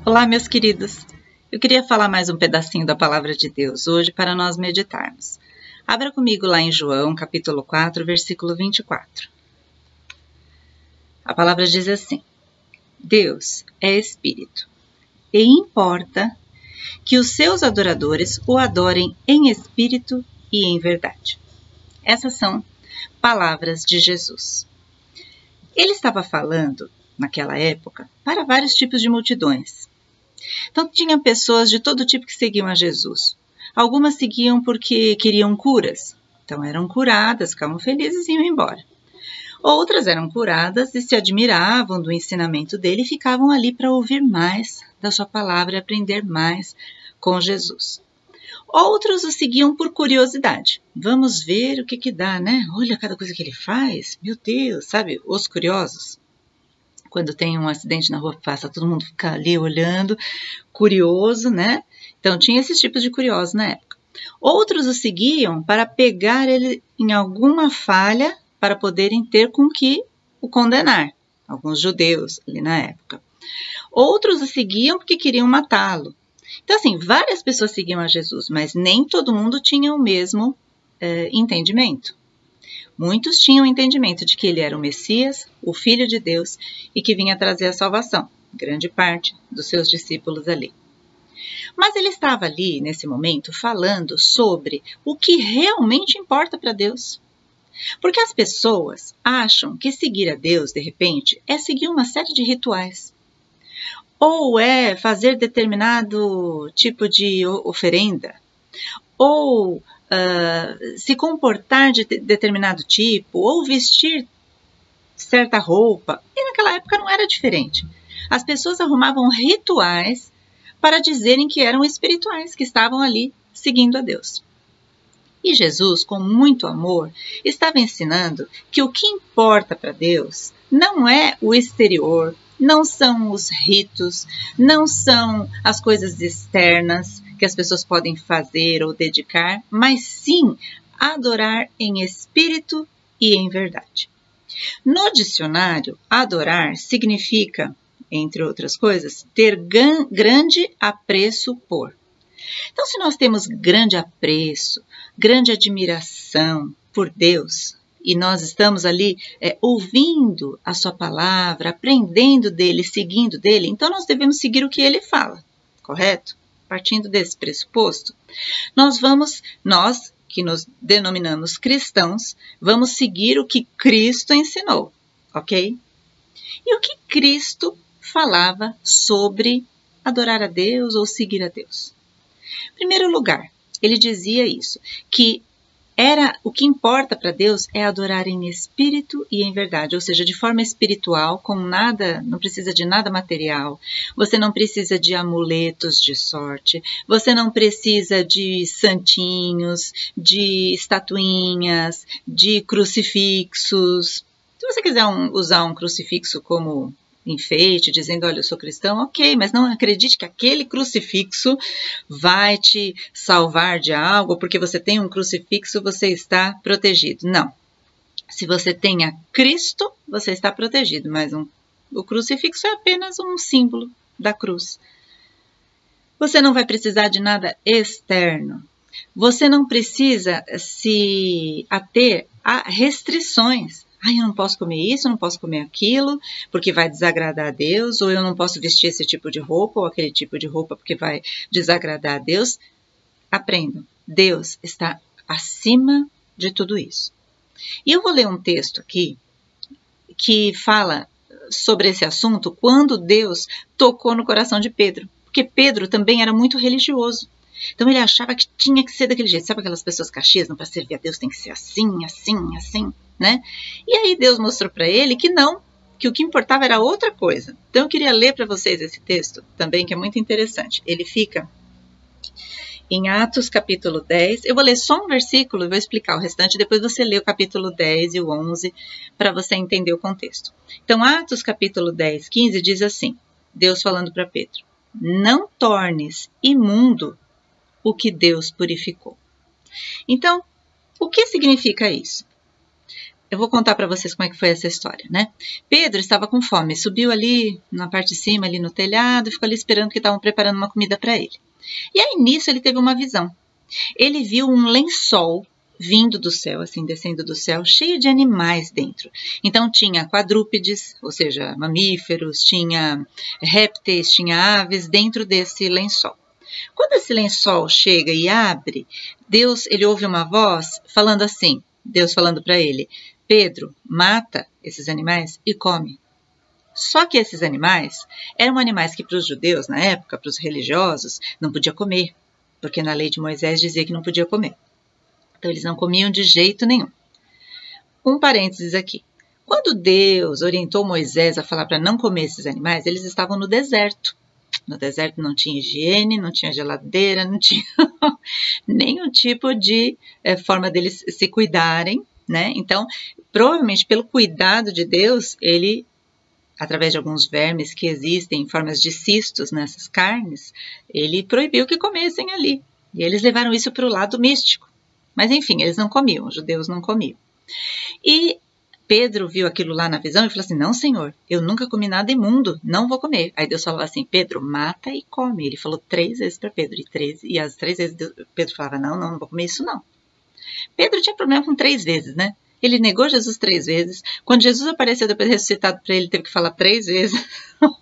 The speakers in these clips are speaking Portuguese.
Olá, meus queridos! Eu queria falar mais um pedacinho da Palavra de Deus hoje para nós meditarmos. Abra comigo lá em João, capítulo 4, versículo 24. A palavra diz assim: Deus é Espírito, e importa que os seus adoradores o adorem em espírito e em verdade. Essas são palavras de Jesus. Ele estava falando, naquela época, para vários tipos de multidões. Então, tinha pessoas de todo tipo que seguiam a Jesus. Algumas seguiam porque queriam curas. Então, eram curadas, ficavam felizes e iam embora. Outras eram curadas e se admiravam do ensinamento dele e ficavam ali para ouvir mais da sua palavra e aprender mais com Jesus. Outros o seguiam por curiosidade. Vamos ver o que dá, né? Olha cada coisa que ele faz. Meu Deus, sabe? Os curiosos. Quando tem um acidente na rua, passa, todo mundo fica ali olhando, curioso, né? Então, tinha esses tipos de curiosos na época. Outros o seguiam para pegar ele em alguma falha para poderem ter com que o condenar. Alguns judeus ali na época. Outros o seguiam porque queriam matá-lo. Então, assim, várias pessoas seguiam a Jesus, mas nem todo mundo tinha o mesmo entendimento. Muitos tinham o entendimento de que ele era o Messias, o Filho de Deus, e que vinha trazer a salvação. Grande parte dos seus discípulos ali. Mas ele estava ali, nesse momento, falando sobre o que realmente importa para Deus. Porque as pessoas acham que seguir a Deus, de repente, é seguir uma série de rituais. Ou é fazer determinado tipo de oferenda. Ou se comportar de determinado tipo, ou vestir certa roupa. E naquela época não era diferente. As pessoas arrumavam rituais para dizerem que eram espirituais, que estavam ali seguindo a Deus. E Jesus, com muito amor, estava ensinando que o que importa para Deus não é o exterior, não são os ritos, não são as coisas externas que as pessoas podem fazer ou dedicar, mas sim adorar em espírito e em verdade. No dicionário, adorar significa, entre outras coisas, ter grande apreço por. Então, se nós temos grande apreço, grande admiração por Deus, e nós estamos ali ouvindo a sua palavra, aprendendo dele, seguindo dele, então nós devemos seguir o que ele fala, correto? Partindo desse pressuposto, nós que nos denominamos cristãos, vamos seguir o que Cristo ensinou, ok? E o que Cristo falava sobre adorar a Deus ou seguir a Deus? Em primeiro lugar, ele dizia isso, que o que importa para Deus é adorar em espírito e em verdade, ou seja, de forma espiritual, com nada, não precisa de nada material, você não precisa de amuletos de sorte, você não precisa de santinhos, de estatuinhas, de crucifixos. Se você quiser usar um crucifixo como enfeite, dizendo, olha, eu sou cristão, ok, mas não acredite que aquele crucifixo vai te salvar de algo, porque você tem um crucifixo, você está protegido. Não. Se você tem a Cristo, você está protegido, mas o crucifixo é apenas um símbolo da cruz. Você não vai precisar de nada externo. Você não precisa se ater a restrições. Eu não posso comer isso, eu não posso comer aquilo, porque vai desagradar a Deus, ou eu não posso vestir esse tipo de roupa, ou aquele tipo de roupa, porque vai desagradar a Deus. Aprendam, Deus está acima de tudo isso. E eu vou ler um texto aqui, que fala sobre esse assunto, quando Deus tocou no coração de Pedro, porque Pedro também era muito religioso. Então ele achava que tinha que ser daquele jeito. Sabe aquelas pessoas caxias, não, para servir a Deus tem que ser assim, assim, assim, né? E aí Deus mostrou para ele que não, que o que importava era outra coisa. Então eu queria ler para vocês esse texto também, que é muito interessante. Ele fica em Atos capítulo 10. Eu vou ler só um versículo e vou explicar o restante. Depois você lê o capítulo 10 e o 11 para você entender o contexto. Então Atos capítulo 10, 15 diz assim, Deus falando para Pedro, não tornes imundo o que Deus purificou. Então, o que significa isso? eu vou contar para vocês como é que foi essa história, né? Pedro estava com fome, subiu ali na parte de cima, ali no telhado, e ficou ali esperando que estavam preparando uma comida para ele. E aí, nisso, ele teve uma visão. Ele viu um lençol vindo do céu, assim, descendo do céu, cheio de animais dentro. Então, tinha quadrúpedes, ou seja, mamíferos, tinha répteis, tinha aves dentro desse lençol. Quando esse lençol chega e abre, ele ouve uma voz falando assim, Deus falando para ele, Pedro, mata esses animais e come. Só que esses animais eram animais que para os judeus, na época, para os religiosos, não podia comer, porque na lei de Moisés dizia que não podia comer. Então eles não comiam de jeito nenhum. Um parênteses aqui. Quando Deus orientou Moisés a falar para não comer esses animais, eles estavam no deserto. No deserto não tinha higiene, não tinha geladeira, não tinha nenhum tipo de forma deles se cuidarem, né? Então, provavelmente pelo cuidado de Deus, ele, através de alguns vermes que existem em formas de cistos nessas carnes, ele proibiu que comessem ali. E eles levaram isso para o lado místico. Mas enfim, eles não comiam, os judeus não comiam. E Pedro viu aquilo lá na visão e falou assim, não, Senhor, eu nunca comi nada imundo, não vou comer. Aí Deus falou assim, Pedro, mata e come. Ele falou 3 vezes para Pedro, e as 3 vezes Pedro falava, não vou comer isso não. Pedro tinha problema com 3 vezes, né? Ele negou Jesus 3 vezes. Quando Jesus apareceu depois ressuscitado para ele, teve que falar 3 vezes.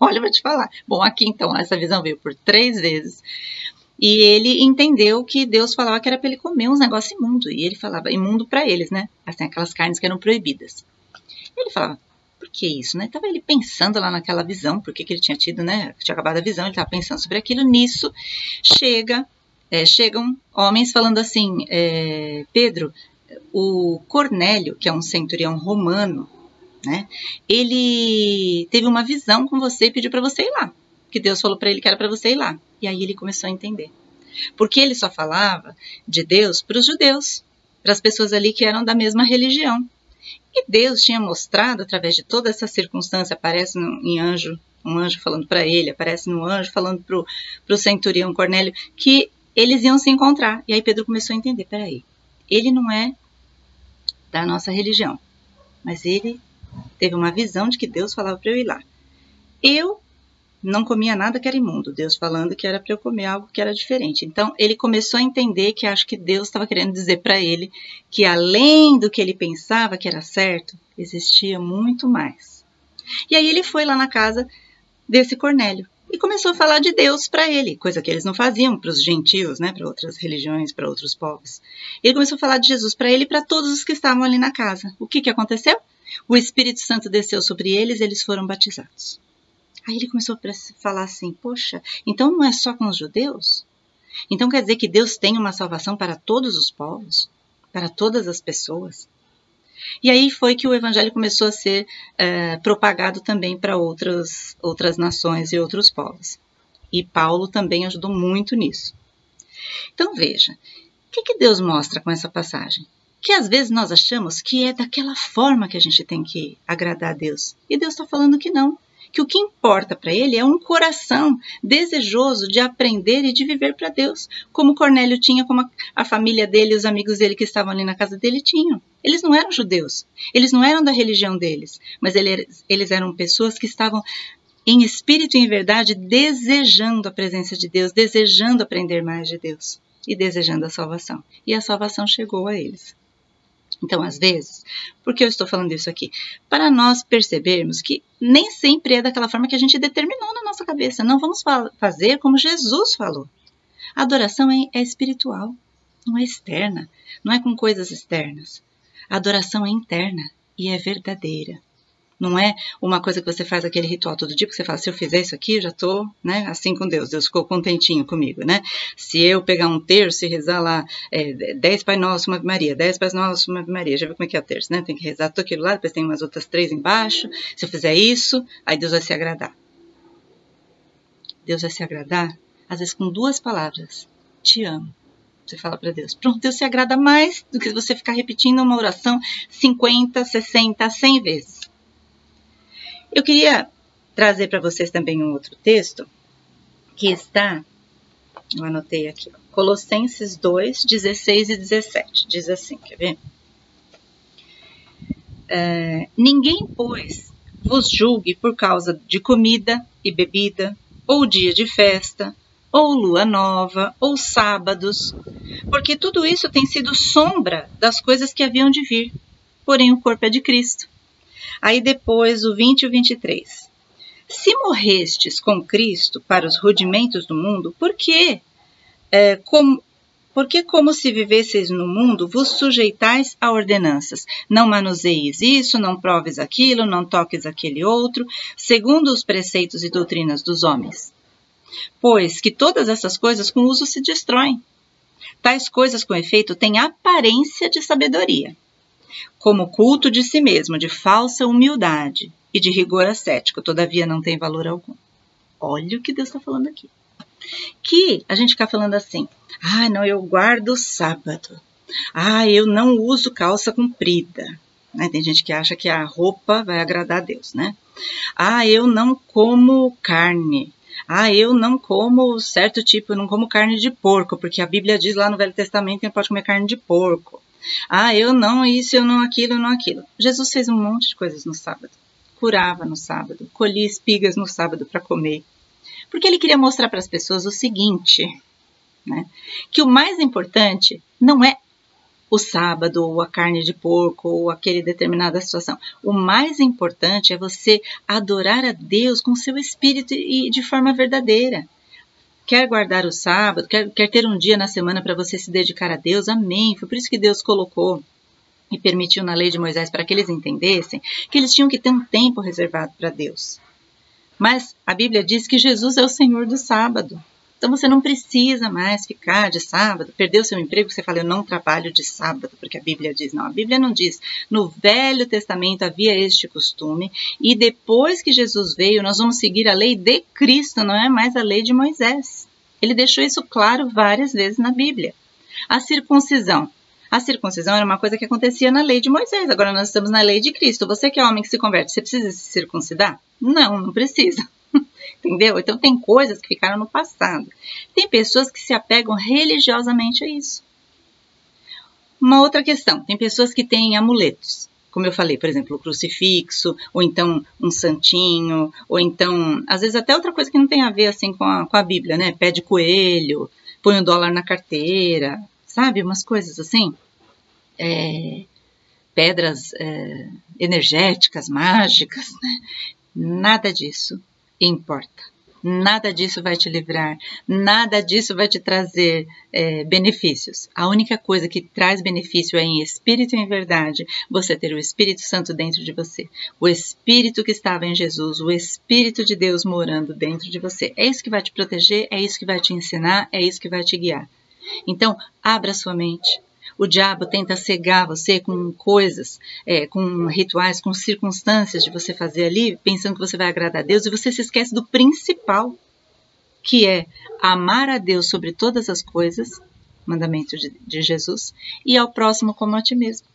Olha, eu vou te falar. Bom, aqui então, essa visão veio por 3 vezes. E ele entendeu que Deus falava que era para ele comer uns negócios imundos. E ele falava imundo para eles, né? Assim, aquelas carnes que eram proibidas. Ele falava, por que isso, né? Estava ele pensando lá naquela visão, porque que ele tinha tido, né? Tinha acabado a visão, ele estava pensando sobre aquilo. Nisso, chegam homens falando assim, Pedro, o Cornélio, que é um centurião romano, né? Ele teve uma visão com você e pediu para você ir lá. Que Deus falou para ele que era para você ir lá. E aí ele começou a entender. Porque ele só falava de Deus para os judeus, para as pessoas ali que eram da mesma religião. E Deus tinha mostrado, através de toda essa circunstância, aparece um anjo falando para ele, aparece um anjo falando para o centurião Cornélio, que eles iam se encontrar. E aí Pedro começou a entender, peraí, ele não é da nossa religião, mas ele teve uma visão de que Deus falava para eu ir lá. Eu não comia nada que era imundo, Deus falando que era para eu comer algo que era diferente. Então, ele começou a entender que acho que Deus estava querendo dizer para ele que além do que ele pensava que era certo, existia muito mais. E aí ele foi lá na casa desse Cornélio e começou a falar de Deus para ele, coisa que eles não faziam para os gentios, né, para outras religiões, para outros povos. Ele começou a falar de Jesus para ele e para todos os que estavam ali na casa. O que aconteceu? O Espírito Santo desceu sobre eles e eles foram batizados. Aí ele começou a falar assim, poxa, então não é só com os judeus? Então quer dizer que Deus tem uma salvação para todos os povos? Para todas as pessoas? E aí foi que o evangelho começou a ser propagado também para outras nações e outros povos. E Paulo também ajudou muito nisso. Então veja, o que Deus mostra com essa passagem? Que às vezes nós achamos que é daquela forma que a gente tem que agradar a Deus. E Deus está falando que não. Que o que importa para ele é um coração desejoso de aprender e de viver para Deus, como Cornélio tinha, como a família dele, os amigos dele que estavam ali na casa dele tinham. Eles não eram judeus, eles não eram da religião deles, mas eles eram pessoas que estavam em espírito e em verdade desejando a presença de Deus, desejando aprender mais de Deus e desejando a salvação. E a salvação chegou a eles. Então, às vezes, por que eu estou falando isso aqui? Para nós percebermos que nem sempre é daquela forma que a gente determinou na nossa cabeça. Não vamos fazer como Jesus falou. A adoração é espiritual, não é externa, não é com coisas externas. A adoração é interna e é verdadeira. Não é uma coisa que você faz aquele ritual todo dia, porque você fala, se eu fizer isso aqui, eu já estou, né, assim com Deus. Deus ficou contentinho comigo, né? Se eu pegar um terço e rezar lá 10 Pai Nosso, uma Ave Maria, 10 Pai Nosso, uma Ave Maria, já viu como é que é o terço, né? Tem que rezar tudo aquilo lá, depois tem umas outras 3 embaixo. Se eu fizer isso, aí Deus vai se agradar. Deus vai se agradar, às vezes com 2 palavras. Te amo. Você fala para Deus. Pronto, Deus se agrada mais do que você ficar repetindo uma oração 50, 60, 100 vezes. Eu queria trazer para vocês também um outro texto que está, eu anotei aqui, ó, Colossenses 2, 16 e 17. Diz assim, quer ver? Ninguém, pois, vos julgue por causa de comida e bebida, ou dia de festa, ou lua nova, ou sábados, porque tudo isso tem sido sombra das coisas que haviam de vir, porém o corpo é de Cristo. Aí depois o 20 e o 23. Se morrestes com Cristo para os rudimentos do mundo, por quê? Porque como se vivesseis no mundo, vos sujeitais a ordenanças. Não manuseis isso, não proves aquilo, não toques aquele outro, segundo os preceitos e doutrinas dos homens. Pois que todas essas coisas com uso se destroem. Tais coisas, com efeito, têm aparência de sabedoria, como culto de si mesmo, de falsa humildade e de rigor ascético, todavia não tem valor algum. Olha o que Deus está falando aqui. Que a gente fica falando assim, não, eu guardo o sábado, eu não uso calça comprida, né? Tem gente que acha que a roupa vai agradar a Deus, né? Eu não como carne, eu não como certo tipo, eu não como carne de porco, porque a Bíblia diz lá no Velho Testamento que não pode comer carne de porco. Eu não isso, eu não aquilo, eu não aquilo. Jesus fez um monte de coisas no sábado, curava no sábado, colhia espigas no sábado para comer. Porque ele queria mostrar para as pessoas o seguinte, né? Que o mais importante não é o sábado, ou a carne de porco, ou aquele determinada situação. O mais importante é você adorar a Deus com seu espírito e de forma verdadeira. Quer guardar o sábado, quer ter um dia na semana para você se dedicar a Deus, amém. Foi por isso que Deus colocou e permitiu na lei de Moisés para que eles entendessem que eles tinham que ter um tempo reservado para Deus. Mas a Bíblia diz que Jesus é o Senhor do sábado. Então você não precisa mais ficar de sábado, perder o seu emprego, você fala, eu não trabalho de sábado, porque a Bíblia diz. Não, a Bíblia não diz. No Velho Testamento havia este costume, e depois que Jesus veio, nós vamos seguir a lei de Cristo, não é mais a lei de Moisés. Ele deixou isso claro várias vezes na Bíblia. A circuncisão. A circuncisão era uma coisa que acontecia na lei de Moisés, agora nós estamos na lei de Cristo. Você que é homem que se converte, você precisa se circuncidar? Não precisa. Entendeu? Então tem coisas que ficaram no passado. Tem pessoas que se apegam religiosamente a isso. Uma outra questão, tem pessoas que têm amuletos. Como eu falei, por exemplo, o crucifixo, ou então um santinho, ou então, às vezes até outra coisa que não tem a ver assim com a Bíblia, né? Pé de coelho, põe $1 na carteira, sabe? Umas coisas assim. Pedras energéticas, mágicas, né? Nada disso importa. Nada disso vai te livrar, nada disso vai te trazer benefícios. A única coisa que traz benefício é em espírito e em verdade, você ter o Espírito Santo dentro de você. O Espírito que estava em Jesus, o Espírito de Deus morando dentro de você. É isso que vai te proteger, é isso que vai te ensinar, é isso que vai te guiar. Então, abra sua mente. O diabo tenta cegar você com coisas, com rituais, com circunstâncias de você fazer ali, pensando que você vai agradar a Deus, e você se esquece do principal, que é amar a Deus sobre todas as coisas, mandamento de Jesus, e ao próximo como a ti mesmo.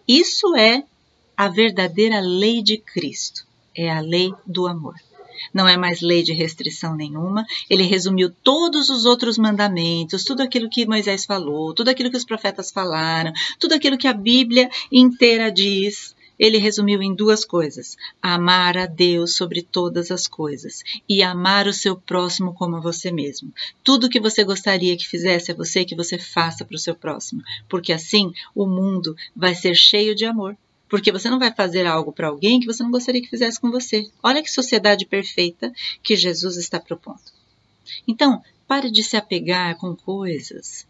Isso é a verdadeira lei de Cristo, é a lei do amor. Não é mais lei de restrição nenhuma, ele resumiu todos os outros mandamentos, tudo aquilo que Moisés falou, tudo aquilo que os profetas falaram, tudo aquilo que a Bíblia inteira diz, ele resumiu em 2 coisas, amar a Deus sobre todas as coisas e amar o seu próximo como você mesmo. Tudo que você gostaria que fizesse a você, que você faça para o seu próximo, porque assim o mundo vai ser cheio de amor. Porque você não vai fazer algo para alguém que você não gostaria que fizesse com você. Olha que sociedade perfeita que Jesus está propondo. Então, pare de se apegar com coisas,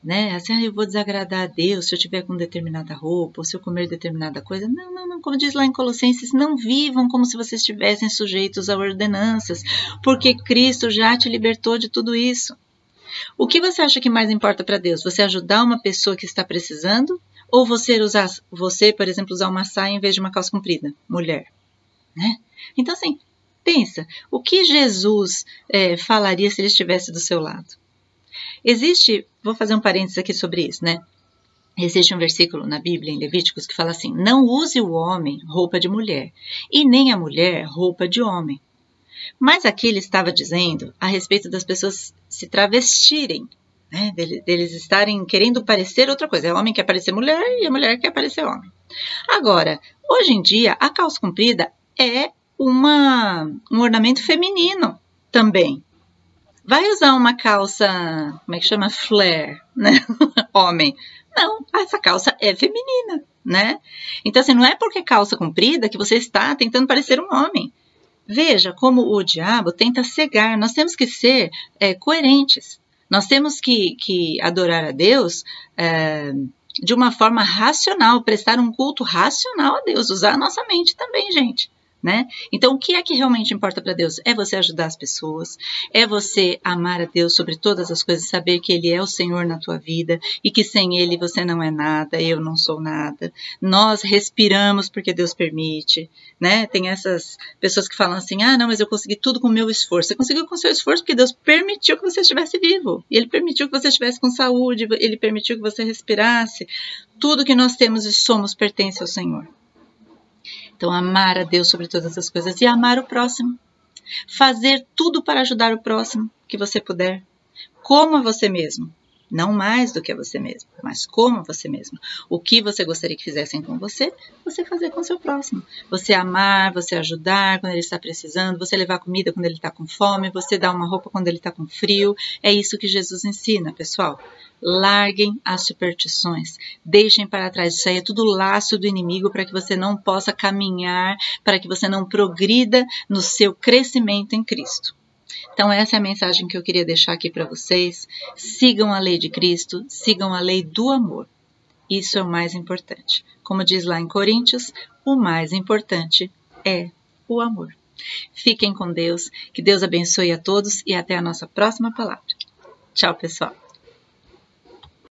né? Assim, eu vou desagradar a Deus se eu tiver com determinada roupa, ou se eu comer determinada coisa. Não. Como diz lá em Colossenses, não vivam como se vocês estivessem sujeitos a ordenanças, porque Cristo já te libertou de tudo isso. O que você acha que mais importa para Deus? Você ajudar uma pessoa que está precisando? Ou você, por exemplo, usar uma saia em vez de uma calça comprida, mulher, né? Então, assim, pensa, o que Jesus falaria se ele estivesse do seu lado? Vou fazer um parênteses aqui sobre isso, né? Existe um versículo na Bíblia, em Levíticos, que fala assim, não use o homem roupa de mulher, e nem a mulher roupa de homem. Mas aqui ele estava dizendo a respeito das pessoas se travestirem, né, deles estarem querendo parecer outra coisa. O homem quer parecer mulher e a mulher quer parecer homem. Agora, hoje em dia, a calça comprida é um ornamento feminino também. Vai usar uma calça, como é que chama? Flare, né? Homem. Não, essa calça é feminina, né? Então, assim, não é porque é calça comprida que você está tentando parecer um homem. Veja como o diabo tenta cegar. Nós temos que ser coerentes. Nós temos que adorar a Deus de uma forma racional, prestar um culto racional a Deus, usar a nossa mente também, gente. Né? Então, o que é que realmente importa para Deus? É você ajudar as pessoas, é você amar a Deus sobre todas as coisas, saber que Ele é o Senhor na tua vida e que sem Ele você não é nada, eu não sou nada. Nós respiramos porque Deus permite, né? Tem essas pessoas que falam assim, não, mas eu consegui tudo com o meu esforço. Você conseguiu com o seu esforço porque Deus permitiu que você estivesse vivo, e Ele permitiu que você estivesse com saúde, Ele permitiu que você respirasse. Tudo que nós temos e somos pertence ao Senhor. Então, amar a Deus sobre todas as coisas e amar o próximo. Fazer tudo para ajudar o próximo que você puder. Como a você mesmo. Não mais do que a você mesmo, mas como a você mesmo. O que você gostaria que fizessem com você, você fazer com o seu próximo. Você amar, você ajudar quando ele está precisando, você levar comida quando ele está com fome, você dar uma roupa quando ele está com frio. É isso que Jesus ensina, pessoal. Larguem as superstições, deixem para trás, isso aí é tudo laço do inimigo para que você não possa caminhar, para que você não progrida no seu crescimento em Cristo. Então essa é a mensagem que eu queria deixar aqui para vocês. Sigam a lei de Cristo, sigam a lei do amor. Isso é o mais importante. Como diz lá em Coríntios, o mais importante é o amor. Fiquem com Deus, que Deus abençoe a todos e até a nossa próxima palavra. Tchau, pessoal!